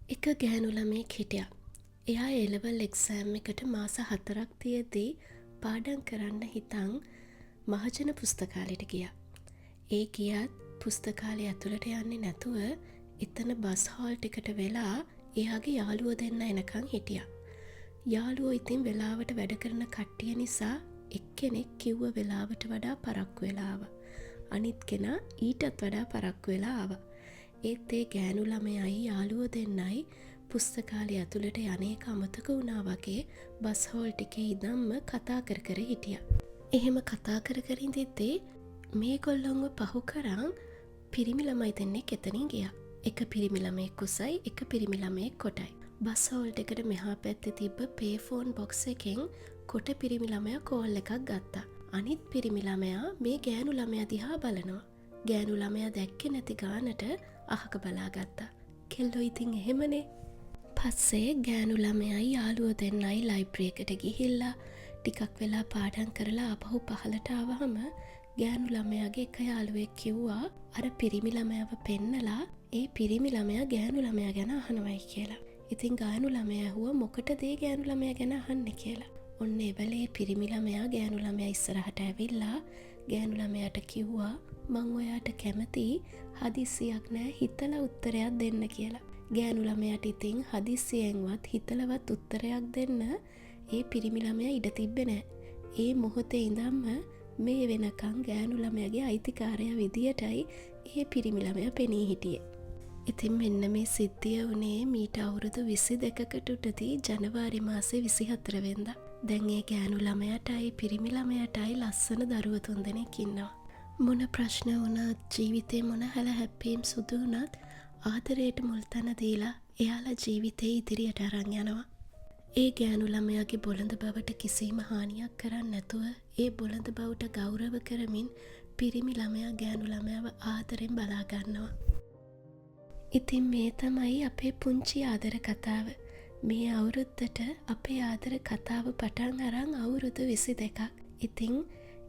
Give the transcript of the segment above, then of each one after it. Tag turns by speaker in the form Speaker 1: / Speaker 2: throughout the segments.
Speaker 1: එක ගෑනු ළමයෙක් හිටියා. එයා A-level exam එකට මාස 4ක් තියදී පාඩම් කරන්න හිතන් මහජන පුස්තකාලයට ගියා. ඒ ගියත් පුස්තකාලය ඇතුළට යන්නේ නැතුව එතන බස් හෝල්ට් එකට වෙලා එයාගේ යාළුවෝ දෙන්න එනකන් හිටියා. යාළුවෝ ඉතින් වෙලාවට වැඩ කරන කට්ටිය නිසා එක්කෙනෙක් කිව්ව වෙලාවට වඩා පරක්කු වෙලා ආවා. අනිත් කෙනා ඊටත් වඩා පරක්කු වෙලා ආවා. ඒත් ඒ ගෑනු ළමයයි යාළුවෝ දෙන්නයි පුස්තකාලය ඇතුළට යන්නේක අමතක වුණා වගේ බස් හෝල්ට් එකේ ඉඳන්ම කතා කර කර හිටියා. එහෙම කතා කර කර ඉඳිද්දී මේගොල්ලොන්ව පහු කරන් පිරිමි ළමයි දෙන්නෙක් එතනින් ගියා. එක පිරිමි ළමයෙක් කුසයි, එක පිරිමි ළමයෙක් කොටයි. බස් හෝල්ට් එකට මෙහා පැත්තේ තිබ්බ පේ ෆෝන් බොක්ස් එකෙන් කොට පිරිමි ළමයා කෝල් එකක් ගත්තා. අනිත් පිරිමි ළමයා මේ ගෑනු ළමයා දිහා බලනවා. ගෑනු ළමයා දැක්කේ නැති ගානට අහක බලාගත්තා. කෙල්ලෝ ඉතින් එහෙමනේ. පස්සේ ගෑනු ළමයයි යාළුවෝ දෙන්නයි ලයිබ්‍රරි එකට ගිහිල්ලා ටිකක් වෙලා පාඩම් කරලා ආපහු පහලට ආවහම ගෑනු ළමයාගේ එක යාළුවෙක් කිව්වා අර පිරිමි ළමයාව පෙන්නලා ඒ පිරිමි ළමයා ගෑනු ළමයා ගැන අහනවයි කියලා. ඉතින් ගෑනු ළමයා ඇහුවා මොකටද ඒ ගෑනු ළමයා ගැන අහන්නේ කියලා. ඔන්න ඒ වෙලේ පිරිමි ළමයා ගෑනු ළමයා ඉස්සරහට ඇවිල්ලා ගෑනු ළමයාට කිව්වා මං ඔයාට කැමති හදිස්සියක් නෑ හිතලා උත්තරයක් දෙන්න කියලා. ගෑනු ළමයාට ඉතින් හදිස්සියෙන්වත් හිතලවත් උත්තරයක් දෙන්න ඒ පිරිමි ළමයා ඉඩ තිබ්බේ නෑ. ඒ මොහොතේ ඉඳන්ම මේ වෙනකන් ගෑනු ළමයාගේ අයිතිකාරයා විදියටයි ඒ පිරිමි ළමයා පෙනී හිටියේ. ඉතින් මෙන්න මේ සිද්ධිය වුණේ මීට අවුරුදු 22කට උඩදී ජනවාරි මාසේ 24 වෙනිදා. දැන් ඒ ගෑනු ළමයාටයි පිරිමි ළමයාටයි ලස්සන දරුවෝ 3 දෙනෙක් ඉන්නවා. මොන ප්‍රශ්න වුණත් ජීවිතේ මොන හැලහැප්පීම් සුදු වුණත් ආදරයට මුල් තැන දීලා එයාලා ජීවිතේ ඉදිරියට අරන් යනවා. ඒ ගෑනු ළමයාගේ බොළඳ බවට කිසිම හානියක් කරන්නේ නැතුව ඒ බොළඳ බවට ගෞරව කරමින් පිරිමි ළමයා ගෑනු ළමයාව ආදරෙන් බලා ගන්නවා. ඉතින් මේ තමයි අපේ පුංචි ආදර කතාව. මේ අවුරුද්දට අපේ ආදර කතාව පටන් අරන් අවුරුදු 22ක්. ඉතින්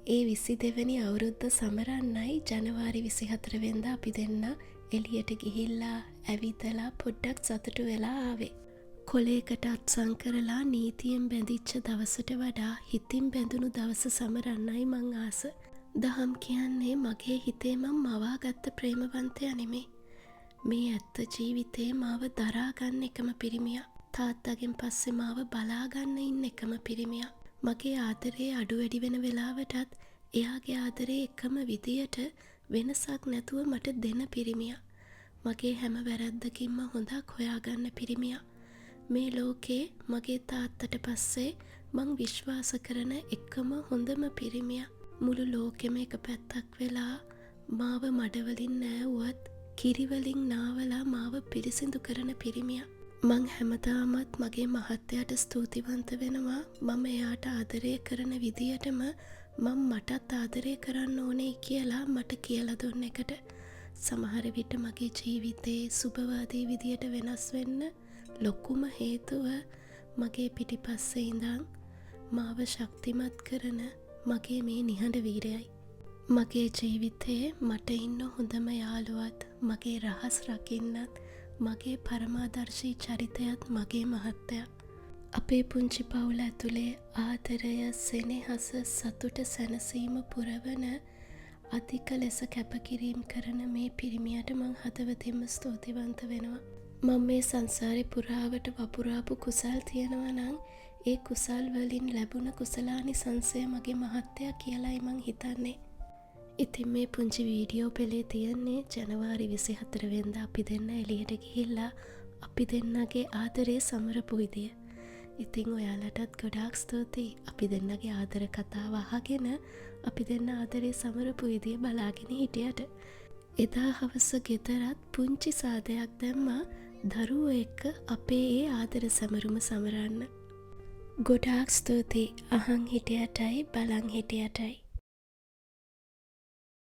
Speaker 1: ඒ 22 වෙනි අවුරුද්ද සමරන්නයි ජනවාරි 24 වෙනිදා අපි දෙන්න එළියට ගිහිල්ලා ඇවිදලා පොඩ්ඩක් සතුටු වෙලා ආවේ. කොලේකට අත්සන් කරලා නීතියෙන් බැඳිච්ච දවසට වඩා හිතින් බැඳුණු දවස සමරන්නයි මං ආස. දහම් කියන්නේ මගේ හිතේ මං මවාගත්ත ප්‍රේමවන්තයා නෙමෙයි. මේ ඇත්ත ජීවිතේ මාව දරාගන්න එකම පිරිමියා. තාත්තගෙන් පස්සේ මාව බලාගන්න ඉන්න එකම පිරිමියා. මගේ ආදරේ අඩු වැඩි වෙන වෙලාවටත් එයාගේ ආදරේ එකම විදියට වෙනසක් නැතුව මට දෙන පිරිමියා. මගේ හැම වැරැද්දකින්ම හොඳක් හොයාගන්න පිරිමියා. මේ ලෝකේ මගේ තාත්තට පස්සේ මං විශ්වාස කරන එකම හොඳම පිරිමියා. මුළු ලෝකෙම එක පැත්තක් වෙලා මාව මඩවලින් නෑවුවත් කිරිවලින් නාවලා මාව පිරිසිදු කරන පිරිමියා. මං හැමදාමත් මගේ මහත්තයාට ස්තුතිවන්ත වෙනවා මම එයාට ආදරය කරන විදියටම මං මටත් ආදරය කරන්න ඕනේ කියලා මට කියලා දුන්න එකට. සමහර විට මගේ ජීවිතේ සුබවාදී විදියට වෙනස් වෙන්න ලොකුම හේතුව මගේ පිටිපස්සේ ඉඳන් මාව ශක්තිමත් කරන මගේ මේ නිහඬ වීරයයි. මගේ ජීවිතේ මට ඉන්න හොඳම යාළුවත් මගේ රහස් රකින්නත් මගේ පරමාදර්ශී චරිතයත් මගේ මහත්තයා. අපේ පුංචි පවුල ඇතුලේ ආදරය, සෙනෙහස, සතුට, සැනසීම පුරවන අධික ලෙස කැපකිරීම කරන මේ පිරිමියට මං හදවතින්ම ස්තුතිවන්ත වෙනවා. මම මේ සංසාරේ පුරාවට වපුරාපු කුසල් තියෙනවා නම් ඒ කුසල් වලින් ලැබුණ කුසලානිසංසය මගේ මහත්තයා කියලායි මං හිතන්නේ. ඉතින් මේ පුංචි වීඩියෝ පෙළේ තියෙන්නේ ජනවාරි 24 වෙනිදා අපි දෙන්න එළියට ගිහිල්ලා අපි දෙන්නගේ ආදරේ සමරපු විදිය. ඉතින් ඔයාලටත් ගොඩාක් ස්තුතියි අපි දෙන්නගේ ආදර කතාව අහගෙන අපි දෙන්න ආදරේ සමරපු විදිය බලාගෙන හිටියට. එදා හවස ගෙදරත් පුංචි සාදයක් දැම්මා දරුවෝ එක්ක අපේ ඒ ආදර සමරුම සමරන්න. ගොඩාක් ස්තුතියි අහන් හිටියටයි බලන් හිටියටයි.